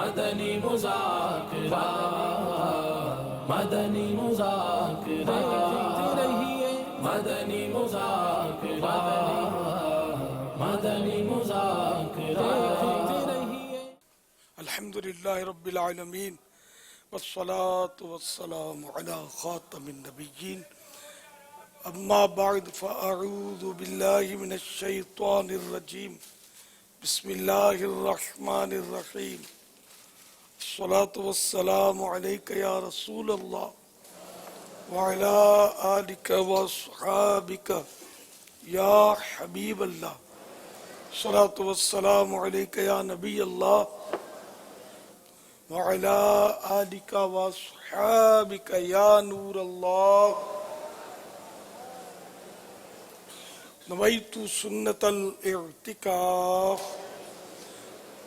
مدنی مذاکرہ مدنی مذاکرہ مدنی مذاکرہ مدنی مذاکرہ الحمد للہ رب العالمین والصلاة والسلام علی خاتم النبیین اما بعد فاعوذ باللہ من الشیطان الرجیم بسم اللہ الرحمن الرحیم الصلاة والسلام علیک یا رسول اللہ وعلى آلك وصحابك يا حبيب الله الصلاة والسلام عليك يا نبي الله وعلى آلك وصحابك يا نور الله نويت سنة الاعتکاف.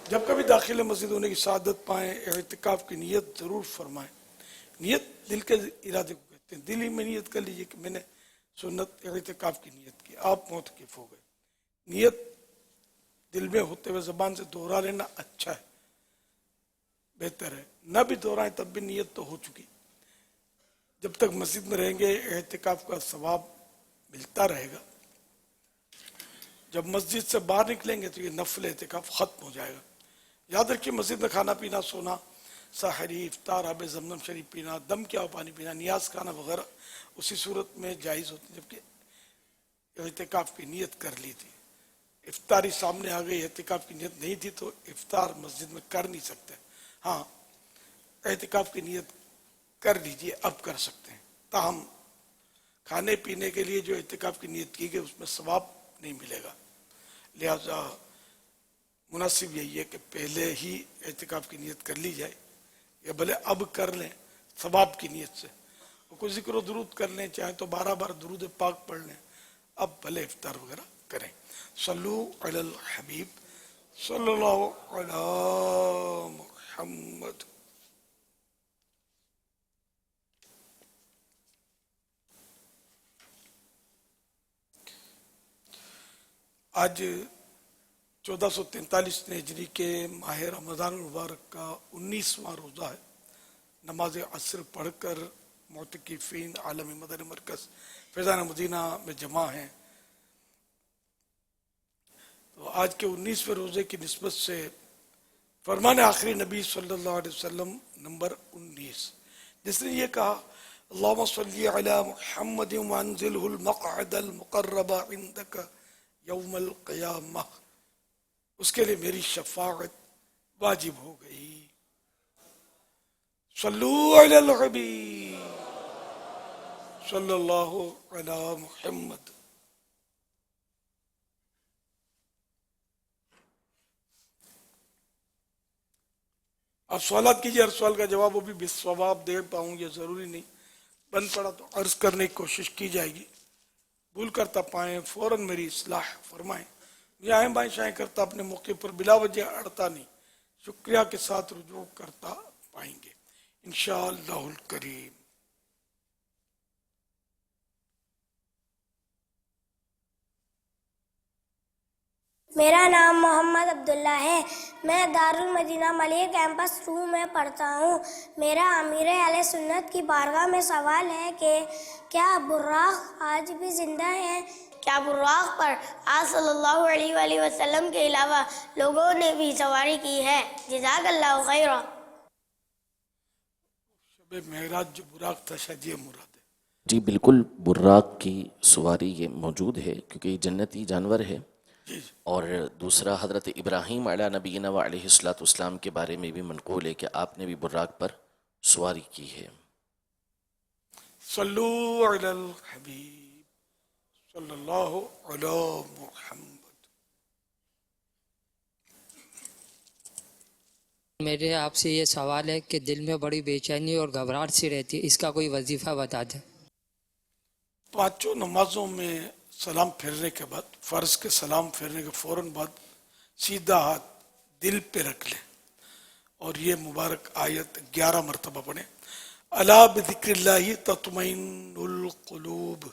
جب کبھی داخل مسجد ہونے کی سعادت پائیں اعتکاف کی نیت ضرور فرمائیں. نیت دل کے ارادے کو کہتے ہیں. دل ہی میں نیت کر لیجئے کہ میں نے سنت اعتکاف کی نیت کی، آپ معتکف ہو گئے. نیت دل میں ہوتے ہوئے زبان سے دہرا لینا اچھا ہے، بہتر ہے. نہ بھی دہرائیں تب بھی نیت تو ہو چکی. جب تک مسجد میں رہیں گے اعتکاف کا ثواب ملتا رہے گا. جب مسجد سے باہر نکلیں گے تو یہ نفل اعتکاف ختم ہو جائے گا. یاد رکھیے مسجد میں کھانا پینا، سونا، سحری، افطار، آب زمزم شریف پینا، دم کیا ہوا پانی پینا، نیاز کھانا وغیرہ اسی صورت میں جائز ہوتی، جبکہ اعتکاف کی نیت کر لی تھی. افطاری سامنے آ گئی، اعتکاف کی نیت نہیں تھی تو افطار مسجد میں کر نہیں سکتے. ہاں اعتکاف کی نیت کر لیجئے، اب کر سکتے ہیں. تاہم کھانے پینے کے لیے جو اعتکاف کی نیت کی گئی اس میں ثواب نہیں ملے گا. لہذا مناسب یہی ہے کہ پہلے ہی اعتکاف کی نیت کر لی جائے، یا بھلے اب کر لیں ثواب کی نیت سے. کوئی ذکر و درود کر لیں، چاہیں تو 12 بار درود پاک پڑھ لیں، اب بھلے افطار وغیرہ کریں. صلو علی الحبیب صلی اللہ علی محمد. آج 1443 ہجری کے ماہ رمضان المبارک کا 19واں روزہ ہے. نماز عصر پڑھ کر معتکفین عالم مدنی مرکز فیضان مدینہ میں جمع ہیں. تو آج کے 19ویں روزے کی نسبت سے فرمان آخری نبی صلی اللہ علیہ وسلم نمبر 19، جس نے یہ کہا اللہم صلی علی محمد وانزلہ المقعد المقرب عندک یوم القیامہ، اس کے لیے میری شفاعت واجب ہو گئی. صلو علی الحبیب صلی اللہ علی محمد. آپ سوالات کیجئے، ہر سوال کا جواب وہ بھی بالصواب دے پاؤں یہ ضروری نہیں. بند پڑا تو عرض کرنے کی کوشش کی جائے گی. بھول کرتا پائیں فوراً میری اصلاح فرمائیں. یہ آئیں بائیں شائیں کرتا اپنے موقع پر بلا وجہ اڑتا نہیں، شکریہ کے ساتھ رجوع کرتا پائیں گے انشاءاللہ الکریم. میرا نام محمد عبداللہ ہے. میں دارالمدینہ ملیح کیمپس 2 میں پڑھتا ہوں. میرا امیر اہل سنت کی بارگاہ میں سوال ہے کہ کیا براق آج بھی زندہ ہیں؟ کیا براق پر آج صلی اللہ علیہ وآلہ وسلم کے علاوہ لوگوں نے بھی سواری کی ہے؟ جزاک اللہ خیرہ. شب معراج جو براق تھا شاید یہ مراد ہے. جی بالکل، براق کی سواری یہ موجود ہے کیونکہ یہ جنتی جانور ہے. اور دوسرا حضرت ابراہیم علیہ نبینا و علیہ السلام کے بارے میں بھی منقول ہے کہ آپ نے بھی براق پر سواری کی ہے. صلو علی الحبیب صلی اللہ علی محمد. میرے آپ سے یہ سوال ہے کہ دل میں بڑی بے چینی اور گھبراہٹ سی رہتی ہے، اس کا کوئی وظیفہ بتا دیں. پانچوں نمازوں میں سلام پھیرنے کے بعد، فرض کے سلام پھیرنے کے فوراً بعد سیدھا ہاتھ دل پہ رکھ لیں اور یہ مبارک آیت 11 مرتبہ پڑھیں. الا بذکر اللہ تطمئن القلوب.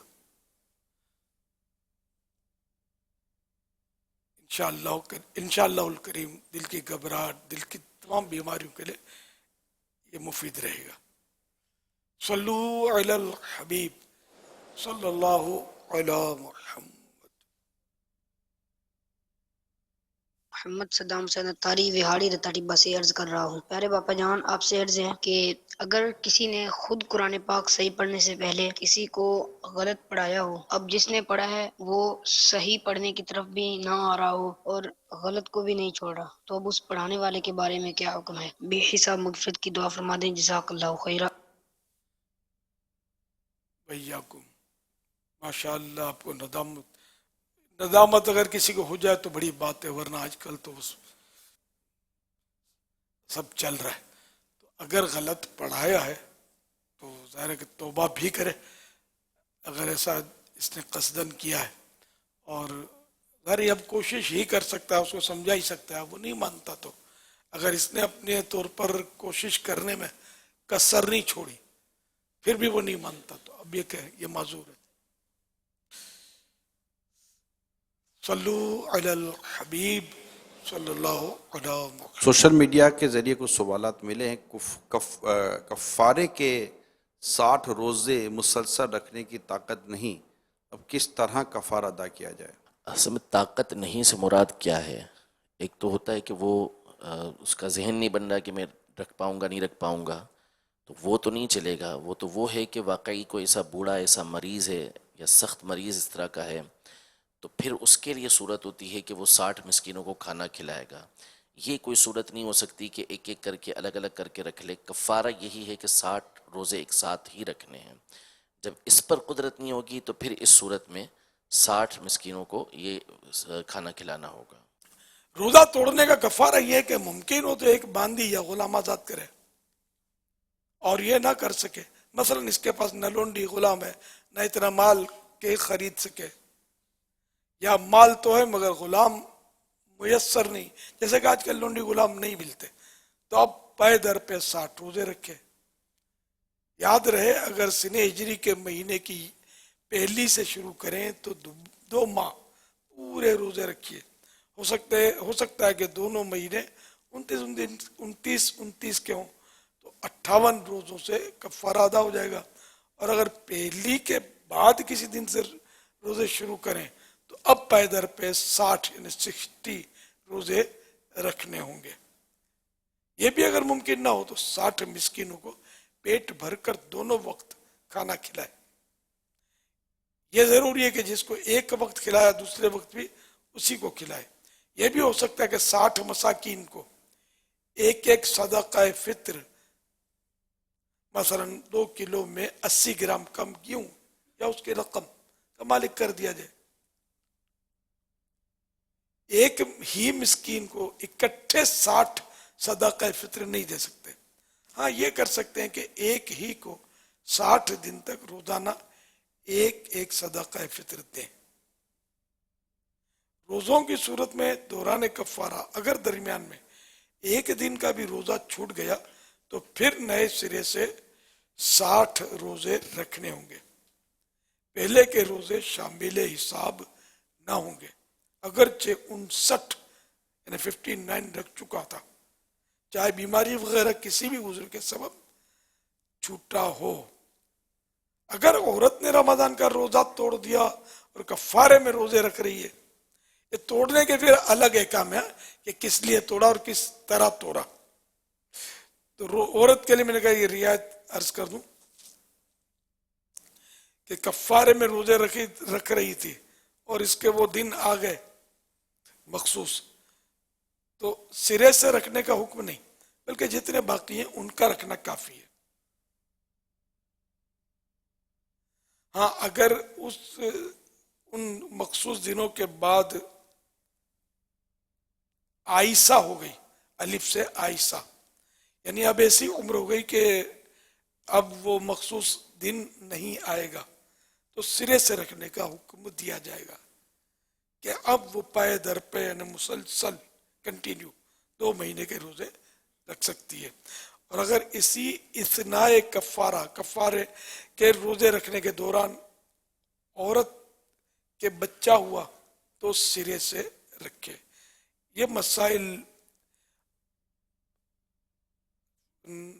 انشاءاللہ الکریم دل کی گھبراہٹ، دل کی تمام بیماریوں کے لیے یہ مفید رہے گا. صلو علی الحبیب صلی اللہ علی محمد. محمد صدام حسین اتاری وہاڑی رتاٹیبا سے عرض کر رہا ہوں. پیارے باپا جان، آپ سے عرض ہے کہ اگر کسی نے خود قرآن پاک صحیح پڑھنے سے پہلے کسی کو غلط پڑھایا ہو، اب جس نے پڑھا ہے وہ صحیح پڑھنے کی طرف بھی نہ آ رہا ہو اور غلط کو بھی نہیں چھوڑ رہا، تو اب اس پڑھانے والے کے بارے میں کیا حکم ہے؟ بے حساب مغفرت کی دعا فرما دیں، جزاک اللہ خیرہ. ویاکم. ماشاء اللہ، آپ کو ندامت اگر کسی کو ہو جائے تو بڑی بات ہے، ورنہ آج کل تو سب چل رہا ہے. تو اگر غلط پڑھایا ہے تو ظاہر ہے کہ توبہ بھی کرے اگر ایسا اس نے قصدن کیا ہے. اور ظاہر اب کوشش ہی کر سکتا ہے، اس کو سمجھا ہی سکتا ہے. وہ نہیں مانتا تو اگر اس نے اپنے طور پر کوشش کرنے میں کسر نہیں چھوڑی پھر بھی وہ نہیں مانتا تو اب یہ کہ یہ معذور ہے. صلو علی الحبیب صلی اللہ علیہ وسلم. سوشل میڈیا کے ذریعے کچھ سوالات ملے ہیں. کفارے کے 60 روزے مسلسل رکھنے کی طاقت نہیں، اب کس طرح کفارہ ادا کیا جائے؟ اصل میں طاقت نہیں سے مراد کیا ہے؟ ایک تو ہوتا ہے کہ وہ اس کا ذہن نہیں بن رہا کہ میں رکھ پاؤں گا نہیں رکھ پاؤں گا، تو وہ تو نہیں چلے گا. وہ ہے کہ واقعی کوئی ایسا بوڑھا ایسا مریض ہے یا سخت مریض اس طرح کا ہے، تو پھر اس کے لیے صورت ہوتی ہے کہ وہ 60 مسکینوں کو کھانا کھلائے گا. یہ کوئی صورت نہیں ہو سکتی کہ ایک ایک کر کے الگ الگ کر کے رکھ لے. کفارہ یہی ہے کہ 60 روزے ایک ساتھ ہی رکھنے ہیں. جب اس پر قدرت نہیں ہوگی تو پھر اس صورت میں 60 مسکینوں کو یہ کھانا کھلانا ہوگا. روزہ توڑنے کا کفارہ یہ ہے کہ ممکن ہو تو ایک باندی یا غلام آزاد کرے، اور یہ نہ کر سکے، مثلا اس کے پاس نہ لونڈی غلام ہے نہ اتنا مال کہ خرید سکے، یا مال تو ہے مگر غلام میسر نہیں، جیسے کہ آج کل لونڈی غلام نہیں ملتے، تو اب پے در پہ 60 روزے رکھے. یاد رہے اگر سن ہجری کے مہینے کی پہلی سے شروع کریں تو 2 ماہ پورے روزے رکھیے. ہو سکتا ہے کہ دونوں مہینے 29 کے ہوں تو 58 روزوں سے کفارہ ادا ہو جائے گا. اور اگر پہلی کے بعد کسی دن سے روزے شروع کریں تو اب پے در پہ 60 یعنی 60 روزے رکھنے ہوں گے. یہ بھی اگر ممکن نہ ہو تو 60 مسکینوں کو پیٹ بھر کر دونوں وقت کھانا کھلائے. یہ ضروری ہے کہ جس کو ایک وقت کھلایا دوسرے وقت بھی اسی کو کھلائے. یہ بھی ہو سکتا ہے کہ 60 مساکین کو ایک صدقہ فطر، مثلا 2 کلو میں 80 گرام کم کیوں یا اس کی رقم کا مالک کر دیا جائے. ایک ہی مسکین کو اکٹھے 60 صدقہ فطر نہیں دے سکتے. ہاں یہ کر سکتے ہیں کہ ایک ہی کو 60 دن تک روزانہ ایک صدقہ فطر دیں. روزوں کی صورت میں دوران کفارہ اگر درمیان میں ایک دن کا بھی روزہ چھوٹ گیا تو پھر نئے سرے سے 60 روزے رکھنے ہوں گے. پہلے کے روزے شامل حساب نہ ہوں گے، اگرچہ 59 یعنی 59 رکھ چکا تھا، چاہے بیماری وغیرہ کسی بھی عذر کے سبب چھوٹا ہو. اگر عورت نے رمضان کا روزہ توڑ دیا اور کفارے میں روزے رکھ رہی ہے، یہ توڑنے کے پھر الگ احکام ہے کہ کس لیے توڑا اور کس طرح توڑا. تو عورت کے لیے میں نے کہا یہ رعایت عرض کر دوں کہ کفارے میں روزے رکھ رہی تھی اور اس کے وہ دن آ گئے مخصوص، تو سرے سے رکھنے کا حکم نہیں، بلکہ جتنے باقی ہیں ان کا رکھنا کافی ہے. ہاں اگر ان مخصوص دنوں کے بعد عائشہ ہو گئی، الف سے عائشہ، یعنی اب ایسی عمر ہو گئی کہ اب وہ مخصوص دن نہیں آئے گا، تو سرے سے رکھنے کا حکم دیا جائے گا کہ اب وہ پے در پے یعنی مسلسل کنٹینیو 2 مہینے کے روزے رکھ سکتی ہے. اور اگر اسی اثناء کفارے کے روزے رکھنے کے دوران عورت کے بچہ ہوا تو سرے سے رکھے. یہ مسائل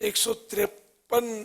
153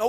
9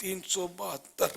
372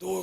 2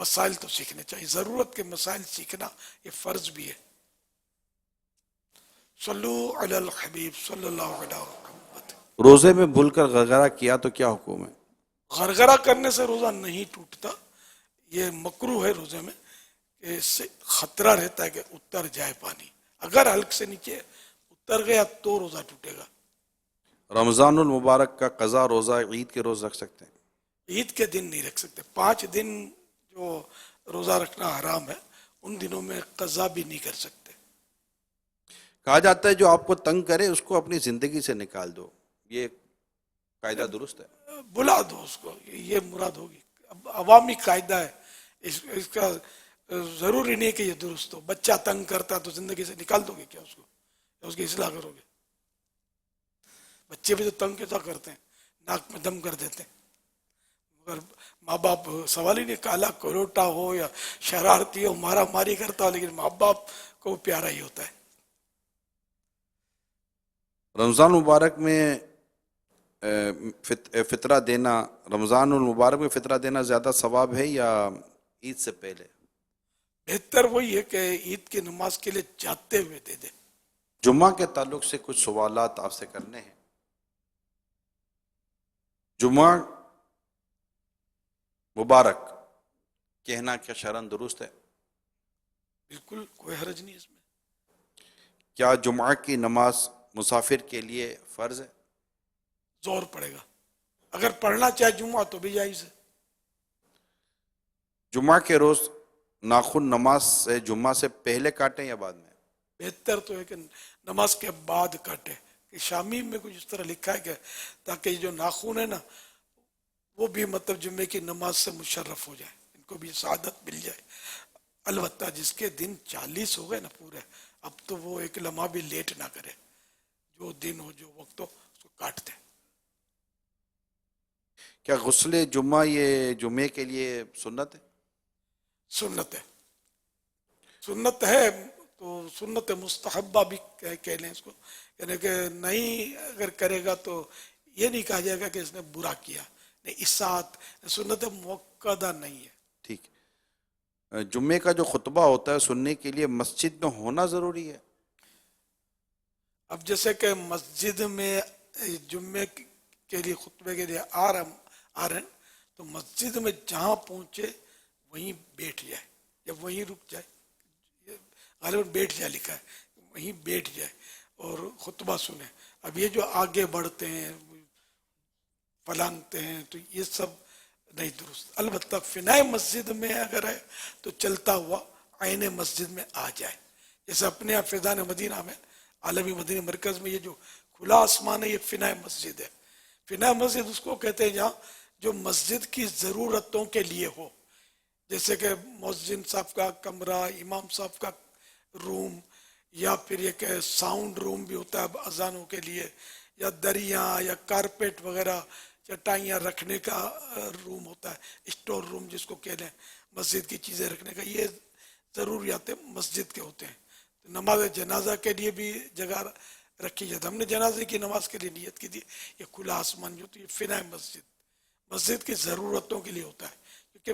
مسائل تو سیکھنے چاہیے، ضرورت کے مسائل سیکھنا یہ فرض بھی ہے۔ صلو علی الحبیب صلی اللہ علیہ محمد۔ روزے میں بھول کر غرغرہ کیا تو کیا حکم ہے؟ غرغرہ کرنے سے روزہ نہیں ٹوٹتا، یہ مکروہ ہے روزے میں، کہ اس سے خطرہ رہتا ہے کہ اتر جائے پانی، اگر حلق سے نیچے اتر گیا تو روزہ ٹوٹے گا۔ رمضان المبارک کا قضا روزہ عید کے روز رکھ سکتے ہیں؟ عید کے دن نہیں رکھ سکتے، 5 دن جو روزہ رکھنا حرام ہے ان دنوں میں قضا بھی نہیں کر سکتے۔ کہا جاتا ہے جو آپ کو تنگ کرے اس کو اپنی زندگی سے نکال دو، یہ قاعدہ درست ہے؟ بلا دو اس کو، یہ مراد ہوگی۔ اب عوامی قاعدہ ہے، اس کا ضروری نہیں کہ یہ درست ہو۔ بچہ تنگ کرتا تو زندگی سے نکال دو گے کیا اس کو، یا اس کی اصلاح کرو گے؟ بچے بھی تو تنگ کیسا کرتے ہیں، ناک میں دم کر دیتے ہیں، مگر ماں باپ سوال ہی نہیں، کالا کروٹا ہو یا شرارتی ہو، مارا ماری کرتا ہو، لیکن ماں باپ کو پیارا ہی ہوتا ہے۔ رمضان مبارک میں فطرہ دینا، رمضان المبارک میں فطرہ دینا زیادہ ثواب ہے یا عید سے پہلے؟ بہتر وہی ہے کہ عید کی نماز کے لیے جاتے ہوئے دے دے۔ جمعہ کے تعلق سے کچھ سوالات آپ سے کرنے ہیں۔ جمعہ مبارک کہنا کیا شرعاً درست ہے؟ بالکل کوئی حرج نہیں اس میں۔ کیا جمعہ کی نماز مسافر کے لیے فرض ہے؟ زور پڑے گا، اگر پڑھنا چاہے جمعہ تو بھی جائز ہے۔ جمعہ کے روز ناخن نماز سے جمعہ سے پہلے کاٹیں یا بعد میں؟ بہتر تو ہے کہ نماز کے بعد کاٹے، کہ شامی میں کچھ اس طرح لکھا ہے کہ تاکہ یہ جو ناخن ہے نا وہ بھی مطلب جمعے کی نماز سے مشرف ہو جائے، ان کو بھی سعادت مل جائے۔ البتہ جس کے دن 40 ہو گئے نا پورے، اب تو وہ ایک لمحہ بھی لیٹ نہ کرے، جو دن ہو جو وقت ہو اس کو کاٹ دے۔ کیا غسل جمعہ یہ جمعے کے لیے سنت ہے؟ سنت ہے، سنت ہے تو سنت مستحبہ بھی کہہ لیں اس کو، یعنی کہ نہیں اگر کرے گا تو یہ نہیں کہا جائے گا کہ اس نے برا کیا، نہیں، اسات سنت موقعہ نہیں ہے۔ ٹھیک۔ جمعے کا جو خطبہ ہوتا ہے سننے کے لیے مسجد میں ہونا ضروری ہے؟ اب جیسے کہ مسجد میں جمعے کے لیے خطبے کے لیے آ رہے ہیں تو مسجد میں جہاں پہنچے وہیں بیٹھ جائے یا وہیں رک جائے، غالباً بیٹھ جائے لکھا ہے، وہیں بیٹھ جائے اور خطبہ سنے۔ اب یہ جو آگے بڑھتے ہیں پلانگتے ہیں تو یہ سب نہیں درست۔ البتہ فنائے مسجد میں اگر ہے تو چلتا ہوا عین مسجد میں آ جائے، جیسے اپنے یہاں فیضان مدینہ میں عالمی مدینہ مرکز میں یہ جو کھلا آسمان ہے یہ فنائے مسجد ہے۔ فنائے مسجد اس کو کہتے ہیں جہاں جو مسجد کی ضرورتوں کے لیے ہو، جیسے کہ مؤذن صاحب کا کمرہ، امام صاحب کا روم، یا پھر یہ کہ ساؤنڈ روم بھی ہوتا ہے اذانوں کے لیے، یا دریاں یا کارپیٹ وغیرہ چٹائیاں رکھنے کا روم ہوتا ہے، اسٹور روم جس کو کہہ لیں، مسجد کی چیزیں رکھنے کا، یہ ضروریات مسجد کے ہوتے ہیں۔ نماز جنازہ کے لیے بھی جگہ رکھی جاتی ہے۔ ہم نے جنازے کی نماز کے لیے نیت کی تھی، یہ کھلا آسمان جو ہوتی ہے فنائے مسجد کی ضرورتوں کے لیے ہوتا ہے، کیونکہ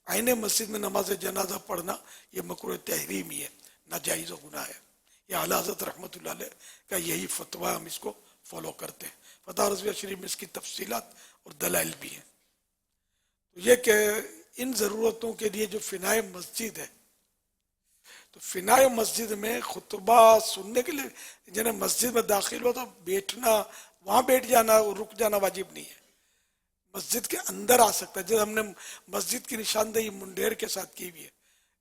عین مسجد میں نماز جنازہ پڑھنا یہ مکروہ تحریمی ہے، ناجائز و گناہ ہے۔ یہ اعلیٰ حضرت رحمۃ اللہ علیہ کا یہی فتویٰ، ہم اس کو فالو کرتے ہیں۔ فتح رضویہ شریف میں اس کی تفصیلات اور دلائل بھی ہیں۔ تو یہ کہ ان ضرورتوں کے لیے جو فنائے مسجد ہے، تو فنائے مسجد میں خطبہ سننے کے لیے جنہیں مسجد میں داخل ہو تو بیٹھنا، وہاں بیٹھ جانا اور رک جانا واجب نہیں ہے، مسجد کے اندر آ سکتا ہے۔ جیسے ہم نے مسجد کی نشاندہی منڈیر کے ساتھ کی ہوئی ہے،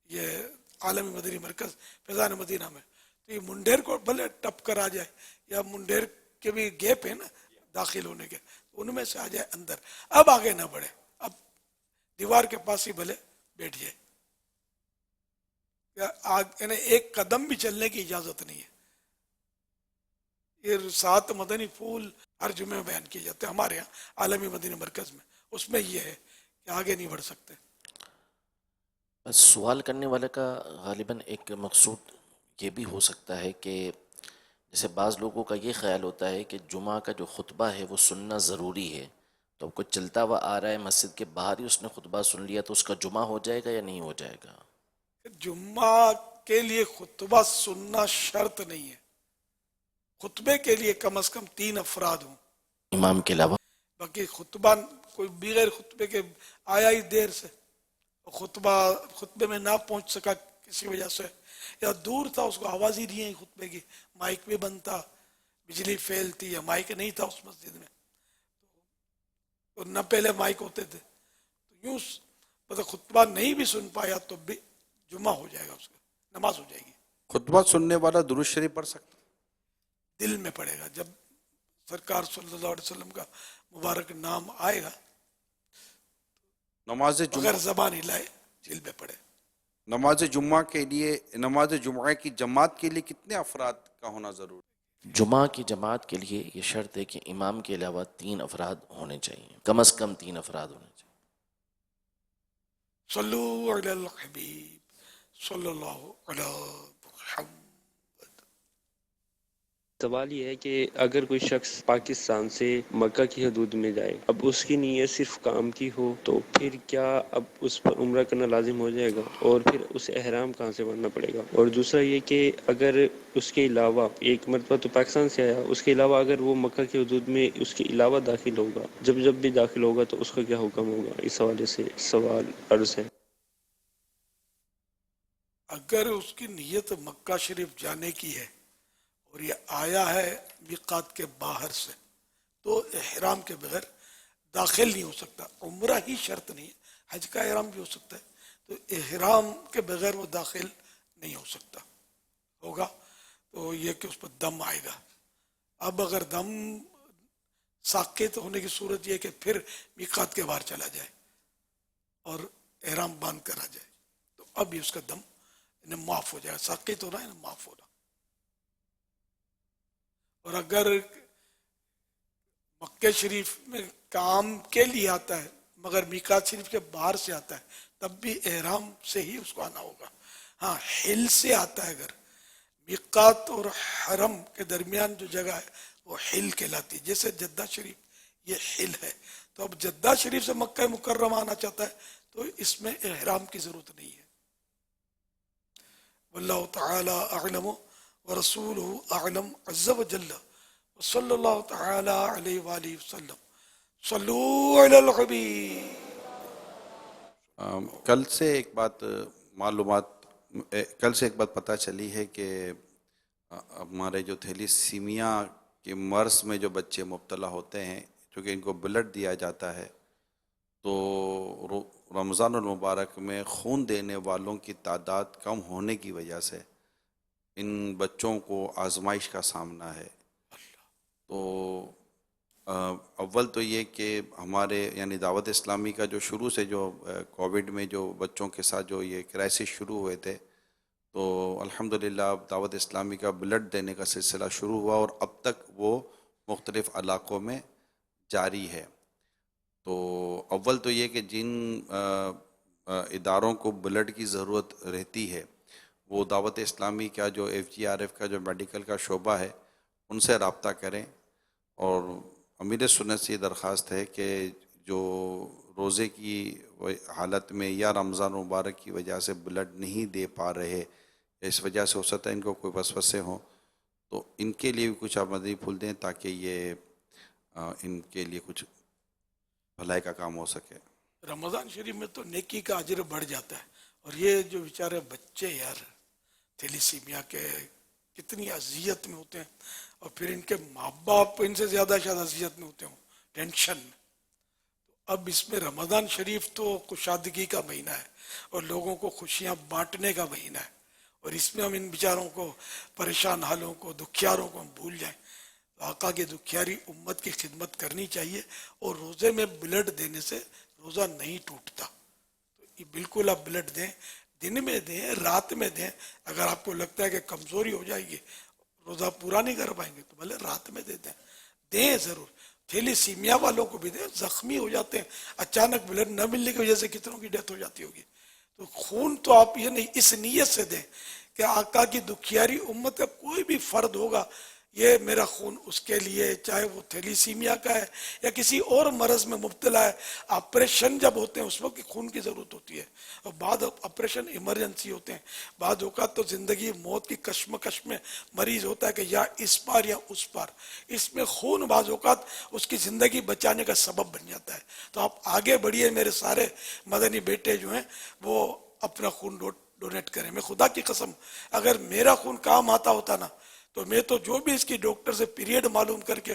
یہ عالمی مدنی مرکز فیضان مدینہ میں، تو یہ منڈیر کو بھلے ٹپ کر آ جائے، یا منڈیر کے بھی گیپ ہے نا داخل ہونے کے، ان میں سے آ جائے اندر، اب آگے نہ بڑھے، اب دیوار کے پاس ہی بھلے بیٹھ جائے، یعنی ایک قدم بھی چلنے کی اجازت نہیں ہے۔ یہ 7 مدنی پھول ہر جمعے میں بیان کیے جاتے ہیں ہمارے یہاں عالمی مدنی مرکز میں، اس میں یہ ہے کہ آگے نہیں بڑھ سکتے۔ بس سوال کرنے والے کا غالباً ایک مقصود یہ بھی ہو سکتا ہے کہ جیسے بعض لوگوں کا یہ خیال ہوتا ہے کہ جمعہ کا جو خطبہ ہے وہ سننا ضروری ہے، تو اب کوئی چلتا ہوا آ رہا ہے مسجد کے باہر ہی اس نے خطبہ سن لیا تو اس کا جمعہ ہو جائے گا یا نہیں ہو جائے گا؟ جمعہ کے لیے خطبہ سننا شرط نہیں ہے. خطبے کے لیے کم از کم 3 افراد ہوں. امام کے علاوہ؟ باقی خطبہ کوئی بغیر خطبے کے آیا ہی دیر سے، خطبے میں نہ پہنچ سکا کسی وجہ سے، یا دور تھا اس کو آواز ہی نہیں آئی خطبے کی، مائک بھی بند تھا، بجلی فیل تھی یا مائک نہیں تھا اس مسجد میں، تو نہ پہلے مائک ہوتے تھے، تو یوں مطلب خطبہ نہیں بھی سن پایا تو بھی جمعہ ہو جائے گا، اس کا نماز ہو جائے گی. خطبہ سننے والا درود شریف پڑھ سکتا؟ دل میں پڑے گا، جب سرکار صلی اللہ علیہ وسلم کا مبارک نام آئے گا نماز اگر جمعہ زبان ہلائے دل میں پڑے. نماز جمعہ کے لیے، نماز جمعہ کی جماعت کے لیے کتنے افراد کا ہونا ضروری؟ جمعہ کی جماعت کے لیے یہ شرط ہے کہ امام کے علاوہ 3 افراد ہونے چاہیے، کم از کم 3 افراد ہونے چاہیے. صلو علی الحبیب صلی اللہ علی محمد. سوال یہ ہے کہ اگر کوئی شخص پاکستان سے مکہ کی حدود میں جائے، اب اس کی نیت صرف کام کی ہو، تو پھر کیا اب اس پر عمرہ کرنا لازم ہو جائے گا؟ اور پھر اسے احرام کہاں سے بننا پڑے گا؟ اور دوسرا یہ کہ اگر اس کے علاوہ ایک مرتبہ تو پاکستان سے آیا، اس کے علاوہ اگر وہ مکہ کی حدود میں اس کے علاوہ داخل ہوگا، جب بھی داخل ہوگا تو اس کا کیا حکم ہوگا؟ اس حوالے سے سوال عرض ہے. اگر اس کی نیت مکہ شریف جانے کی ہے اور یہ آیا ہے میقات کے باہر سے، تو احرام کے بغیر داخل نہیں ہو سکتا. عمرہ ہی شرط نہیں ہے، حج کا احرام بھی ہو سکتا ہے، تو احرام کے بغیر وہ داخل نہیں ہو سکتا. ہوگا تو یہ کہ اس پر دم آئے گا. اب اگر دم ساکت ہونے کی صورت یہ کہ پھر میقات کے باہر چلا جائے اور احرام باندھ کر آ جائے تو اب یہ اس کا دم انہیں معاف ہو جائے گا. ساکت ہونا ہے نا، معاف ہونا. اور اگر مکہ شریف میں کام کے لیے آتا ہے مگر میقات شریف کے باہر سے آتا ہے تب بھی احرام سے ہی اس کو آنا ہوگا. ہاں حل سے آتا ہے، اگر میقات اور حرم کے درمیان جو جگہ ہے وہ حل کہلاتی ہے، جیسے جدہ شریف یہ حل ہے. تو اب جدہ شریف سے مکہ مکرمہ آنا چاہتا ہے تو اس میں احرام کی ضرورت نہیں ہے. واللہ تعالی اعلم ورسولہ اعلم عز وجل وصلی اللہ تعالی علیہ وآلہ وسلم. صلو علی الحبیب. کل سے ایک بات پتہ چلی ہے کہ ہمارے جو تھیلیسیمیا کے مرض میں جو بچے مبتلا ہوتے ہیں، چونکہ ان کو بلڈ دیا جاتا ہے، تو رمضان المبارک میں خون دینے والوں کی تعداد کم ہونے کی وجہ سے ان بچوں کو آزمائش کا سامنا ہے. تو اول تو یہ کہ ہمارے یعنی دعوت اسلامی کا جو شروع سے جو کووڈ میں جو بچوں کے ساتھ جو یہ کرائسس شروع ہوئے تھے، تو الحمدللہ اب دعوت اسلامی کا بلڈ دینے کا سلسلہ شروع ہوا اور اب تک وہ مختلف علاقوں میں جاری ہے. تو اول تو یہ کہ جن اداروں کو بلڈ کی ضرورت رہتی ہے وہ دعوت اسلامی کا جو FGRF کا جو میڈیکل کا شعبہ ہے ان سے رابطہ کریں. اور امیر سنت سے یہ درخواست ہے کہ جو روزے کی حالت میں یا رمضان مبارک کی وجہ سے بلڈ نہیں دے پا رہے، اس وجہ سے ہو سکتا ہے ان کو کوئی وسوسے ہوں، تو ان کے لیے بھی کچھ آپ مدنی پھول دیں تاکہ یہ ان کے لیے کچھ بھلائی کا کام ہو سکے. رمضان شریف میں تو نیکی کا اجر بڑھ جاتا ہے. اور یہ جو بیچارے بچے یار تھیلیسیمیا کے کتنی اذیت میں ہوتے ہیں، اور پھر ان کے ماں باپ ان سے زیادہ شاید اذیت میں ہوتے ہوں، ٹینشن میں. اب اس میں رمضان شریف تو کشادگی کا مہینہ ہے اور لوگوں کو خوشیاں بانٹنے کا مہینہ ہے، اور اس میں ہم ان بیچاروں کو، پریشان حالوں کو، دکھیاروں کو ہم بھول جائیں. آقا کی دکھیاری امت کی خدمت کرنی چاہیے. اور روزے میں بلڈ دینے سے روزہ نہیں ٹوٹتا. تو یہ بالکل آپ بلڈ دیں، دن میں دیں، رات میں دیں. اگر آپ کو لگتا ہے کہ کمزوری ہو جائے گی، روزہ پورا نہیں کر پائیں گے، تو بھلے رات میں دے دیں ضرور. تھیلیسیمیا والوں کو بھی دیں، زخمی ہو جاتے ہیں، اچانک بلڈ نہ ملنے کی وجہ سے کتنوں کی ڈیتھ ہو جاتی ہوگی. تو خون تو آپ یہ نہیں، اس نیت سے دیں کہ آقا کی دکھیاری امت کا کوئی بھی فرد ہوگا یہ میرا خون اس کے لیے، چاہے وہ تھیلیسیمیا کا ہے یا کسی اور مرض میں مبتلا ہے. آپریشن جب ہوتے ہیں اس وقت خون کی ضرورت ہوتی ہے، اور بعد آپریشن ایمرجنسی ہوتے ہیں. بعض اوقات تو زندگی موت کی کشمکش میں مریض ہوتا ہے کہ یا اس پار یا اس پار. اس میں خون بعض اوقات اس کی زندگی بچانے کا سبب بن جاتا ہے. تو آپ آگے بڑھیے، میرے سارے مدنی بیٹے جو ہیں وہ اپنا خون ڈونیٹ کریں. میں خدا کی قسم اگر میرا خون کام آتا ہوتا نا تو میں تو جو بھی اس کی ڈاکٹر سے پیریڈ معلوم کر کے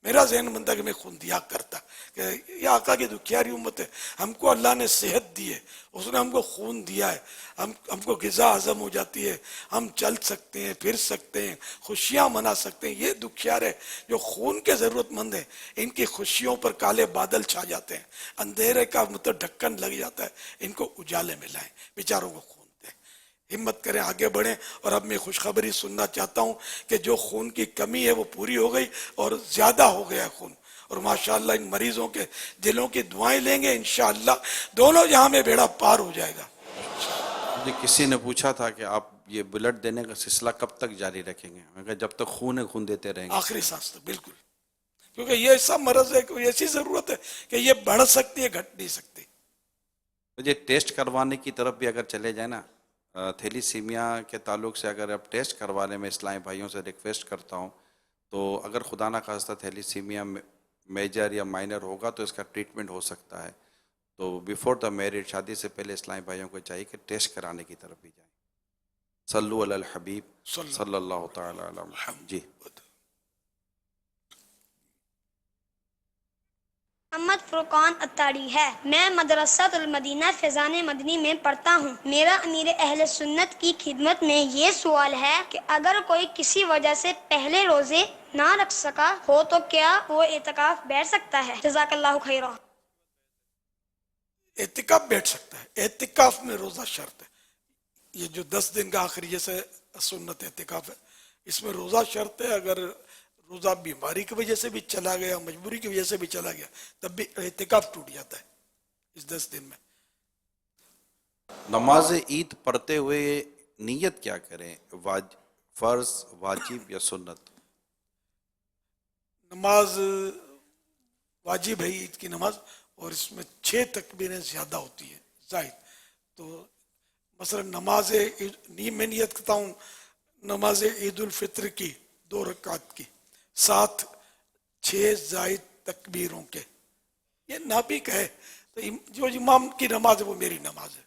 میرا ذہن بنتا کہ میں خون دیا کرتا. کہ یہ آقا کی دکھیاری امت ہے، ہم کو اللہ نے صحت دی ہے، اس نے ہم کو خون دیا ہے، ہم کو غذا ہضم ہو جاتی ہے، ہم چل سکتے ہیں، پھر سکتے ہیں، خوشیاں منا سکتے ہیں. یہ دکھیار ہے جو خون کے ضرورت مند ہیں، ان کی خوشیوں پر کالے بادل چھا جاتے ہیں، اندھیرے کا مطلب ڈھکن لگ جاتا ہے. ان کو اجالے میں لائیں، بیچاروں کو خون دیں. ہمت کریں، آگے بڑھیں. اور اب میں خوشخبری سننا چاہتا ہوں کہ جو خون کی کمی ہے وہ پوری ہو گئی اور زیادہ ہو گیا خون. اور ماشاءاللہ ان مریضوں کے دلوں کی دعائیں لیں گے، انشاءاللہ دونوں جہاں میں بیڑا پار ہو جائے گا. جی کسی نے پوچھا تھا کہ آپ یہ بلڈ دینے کا سلسلہ کب تک جاری رکھیں گے؟ میں کہا جب تک خون ہے خون دیتے رہیں گے آخری سانس تک. بالکل، کیونکہ یہ ایسا مرض ہے، کوئی ایسی ضرورت ہے کہ یہ بڑھ سکتی ہے، گھٹ نہیں سکتی. مجھے ٹیسٹ کروانے کی طرف بھی اگر چلے جائیں نا، تھیلیسیمیا کے تعلق سے اگر آپ ٹیسٹ کروانے میں اسلامی بھائیوں سے ریکویسٹ کرتا ہوں، تو اگر خدا نہ خواستہ تھیلیسیمیا میجر یا مائنر ہوگا تو اس کا ٹریٹمنٹ ہو سکتا ہے. تو بیفور دا میرج، شادی سے پہلے اسلامی بھائیوں کو چاہیے کہ ٹیسٹ کرانے کی طرف بھی جائیں. صلو علی الحبیب صلی اللہ تعالی علی محمد. جی محمد فرقان اتاری ہے. میں مدرسہ المدینہ فیضان مدنی میں پڑھتا ہوں. میرا امیر اہل سنت کی خدمت میں یہ سوال ہے کہ اگر کوئی کسی وجہ سے پہلے روزے نہ رکھ سکا ہو تو کیا وہ اعتکاف بیٹھ سکتا ہے؟ جزاک اللہ خیرہ. اعتکاف بیٹھ سکتا ہے. اعتکاف میں روزہ شرط ہے. یہ جو 10 دن کا آخری جیسے سنت اعتکاف ہے، اس میں روزہ شرط ہے. اگر روزہ بیماری کی وجہ سے بھی چلا گیا، مجبوری کی وجہ سے بھی چلا گیا، تب بھی اعتکاف ٹوٹ جاتا ہے اس 10 دن میں. نماز عید پڑھتے ہوئے نیت کیا کریں؟ فرض، واجب یا سنت؟ نماز واجب ہے عید کی نماز، اور اس میں 6 تکبیریں زیادہ ہوتی ہیں زائد. تو مثلا نماز میں نیت کرتا ہوں نماز عید الفطر کی 2 رکعت کی 7 6 زائد تکبیروں کے. یہ نابک ہے، تو جو امام کی نماز ہے وہ میری نماز ہے،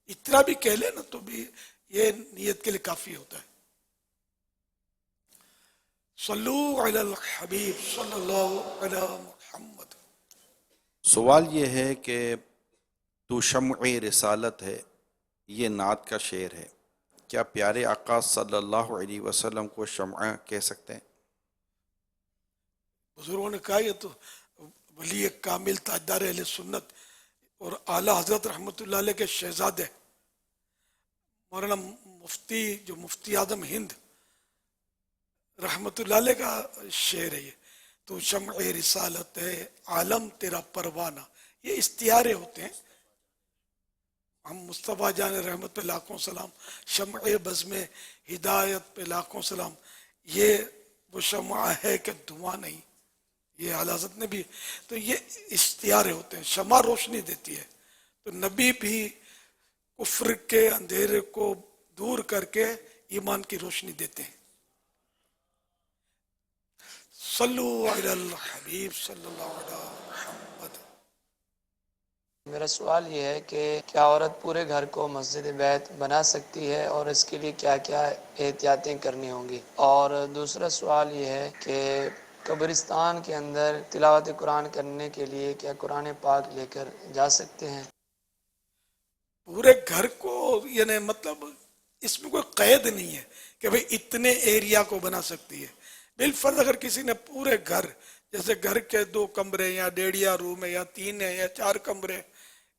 اتنا بھی کہہ لے نا تو بھی یہ نیت کے لیے کافی ہوتا ہے. صلو علی الحبیب صلی اللہ علی محمد. سوال یہ ہے کہ تو شمع رسالت ہے، یہ نعت کا شعر ہے، کیا پیارے آقا صلی اللہ علیہ وسلم کو شمع کہہ سکتے ہیں؟ بزرگوں نے کہا یہ تو ولی کامل تاجدار اہل سنت اور اعلیٰ حضرت رحمۃ اللہ علیہ کے شہزادے مولانا مفتی، جو مفتی اعظم ہند رحمۃ اللہ علیہ کا شعر ہے یہ. تو شمع رسالت ہے، عالم تیرا پروانہ، یہ استعارے ہوتے ہیں. ہم مصطفیٰ جان رحمت پہ لاکھوں سلام، شمع بزم ہدایت پہ لاکھوں سلام. یہ وہ شمع ہے کہ دھواں نہیں، یہ اعلیٰ حضرت نے بھی. تو یہ استعارے ہوتے ہیں، شمع روشنی دیتی ہے. تو نبی بھی کفر کے اندھیرے کو دور کر کے ایمان کی روشنی دیتے ہیں. صلو علی الحبیب صلی اللہ علیہ محمد. میرا سوال یہ ہے کہ کیا عورت پورے گھر کو مسجد بیت بنا سکتی ہے اور اس کے لیے کیا کیا احتیاطیں کرنی ہوں گی؟ اور دوسرا سوال یہ ہے کہ قبرستان کے اندر تلاوت قرآن کرنے کے لیے کیا قرآن پاک لے کر جا سکتے ہیں؟ پورے گھر کو، یعنی مطلب اس میں کوئی قید نہیں ہے کہ بھئی اتنے ایریا کو بنا سکتی ہے. بالفرض اگر کسی نے پورے گھر، جیسے گھر کے 2 کمرے یا 1.5 روم ہے یا 3 ہے یا 4 کمرے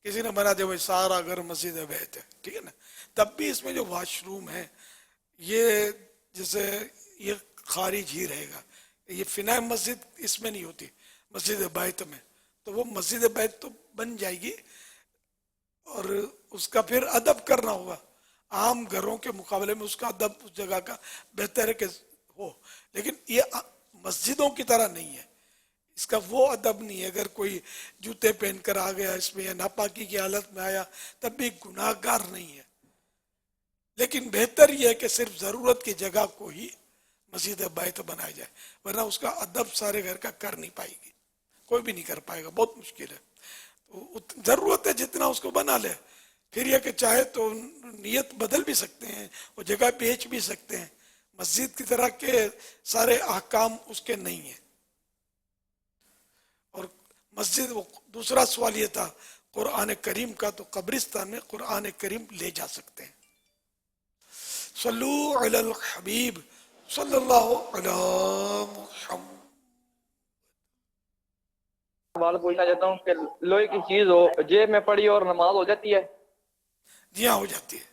کسی نے بنا دیا، وہ سارا گھر مسجد بیت ہے، ٹھیک ہے نا، تب بھی اس میں جو واش روم ہے یہ جیسے یہ خارج ہی رہے گا. یہ فنا مسجد اس میں نہیں ہوتی، مسجد بیت میں. تو وہ مسجد بیت تو بن جائے گی، اور اس کا پھر ادب کرنا ہوگا. عام گھروں کے مقابلے میں اس کا ادب اس جگہ کا بہتر ہے کہ ہو، لیکن یہ مسجدوں کی طرح نہیں ہے، اس کا وہ ادب نہیں ہے. اگر کوئی جوتے پہن کر آ گیا اس میں یا ناپاکی کی حالت میں آیا تب بھی گناہ گار نہیں ہے. لیکن بہتر یہ ہے کہ صرف ضرورت کی جگہ کو ہی مسجد بیت بنایا جائے، ورنہ اس کا ادب سارے گھر کا کر نہیں پائے گی، کوئی بھی نہیں کر پائے گا، بہت مشکل ہے. تو ضرورت ہے جتنا اس کو بنا لے. پھر یہ کہ چاہے تو نیت بدل بھی سکتے ہیں، وہ جگہ بیچ بھی سکتے ہیں، مسجد کی طرح کے سارے احکام اس کے نہیں ہیں. اور مسجد، دوسرا سوال یہ تھا قرآن کریم کا، تو قبرستان میں قرآن کریم لے جا سکتے ہیں. صلو علی الحبیب صلی اللہ علی محمد. سوال پوچھنا چاہتا ہوں کہ لوہے کی چیز ہو جیب میں پڑی اور نماز ہو جاتی ہے؟ جی ہاں، ہو جاتی ہے.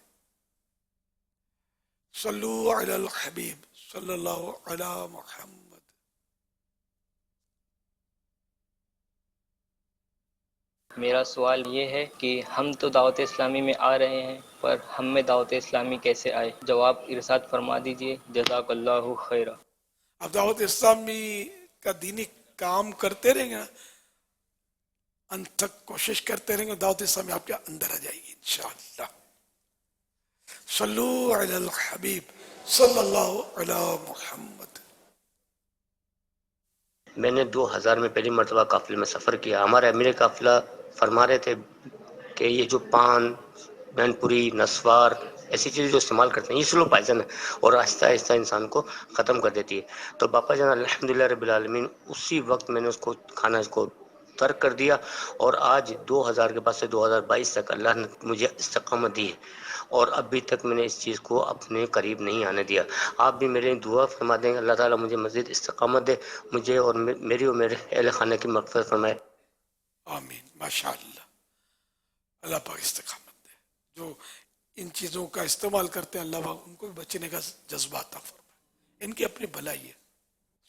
صلو علی الحبیب صلی اللہ علی محمد. میرا سوال یہ ہے کہ ہم تو دعوت اسلامی میں آ رہے ہیں، پر ہم میں دعوت اسلامی کیسے آئے؟ جواب ارشاد فرما دیجئے، جزاک اللہ خیرہ. اب دعوت اسلامی کا دینی کام کرتے رہیں گے، انت تک کوشش کرتے رہیں گے، دعوت اسلامی آپ کے اندر آ جائے گی انشاءاللہ. صلو علی الحبیب صلی اللہ علی محمد. میں نے 2000 میں پہلی مرتبہ قافلے میں سفر کیا. ہمارے امیر قافلہ فرما رہے تھے کہ یہ جو پان، مین پوری، نسوار، ایسی چیزیں جو استعمال کرتے ہیں یہ سلو پائزن ہے اور آہستہ آہستہ انسان کو ختم کر دیتی ہے. تو باپا جان الحمدللہ رب العالمین اسی وقت میں نے اس کو کھانا اس کو ترک کر دیا، اور آج 2000 کے بعد سے 2022 تک اللہ نے مجھے استقامت دی ہے، اور ابھی تک میں نے اس چیز کو اپنے قریب نہیں آنے دیا. آپ بھی میرے دعا فرما دیں، اللہ تعالیٰ مجھے مزید استقامت دے، مجھے اور میری اور میرے اہل خانہ کی مغفرت فرمائے. آمین. ماشاءاللہ، اللہ پاک استقامت دے. جو ان چیزوں کا استعمال کرتے ہیں اللہ پاک ان کو بھی بچنے کا جذبہ عطا فرمائے، ان کی اپنی بھلائی ہے.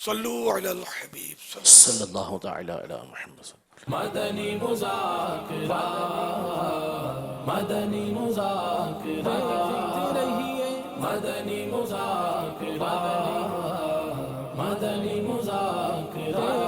صلو علی الحبیب صلی اللہ تعالی علی محمد. مدنی مذاکرہ، مدنی مذاکرہ، مدنی مذاکرہ، مدنی مذاکرہ.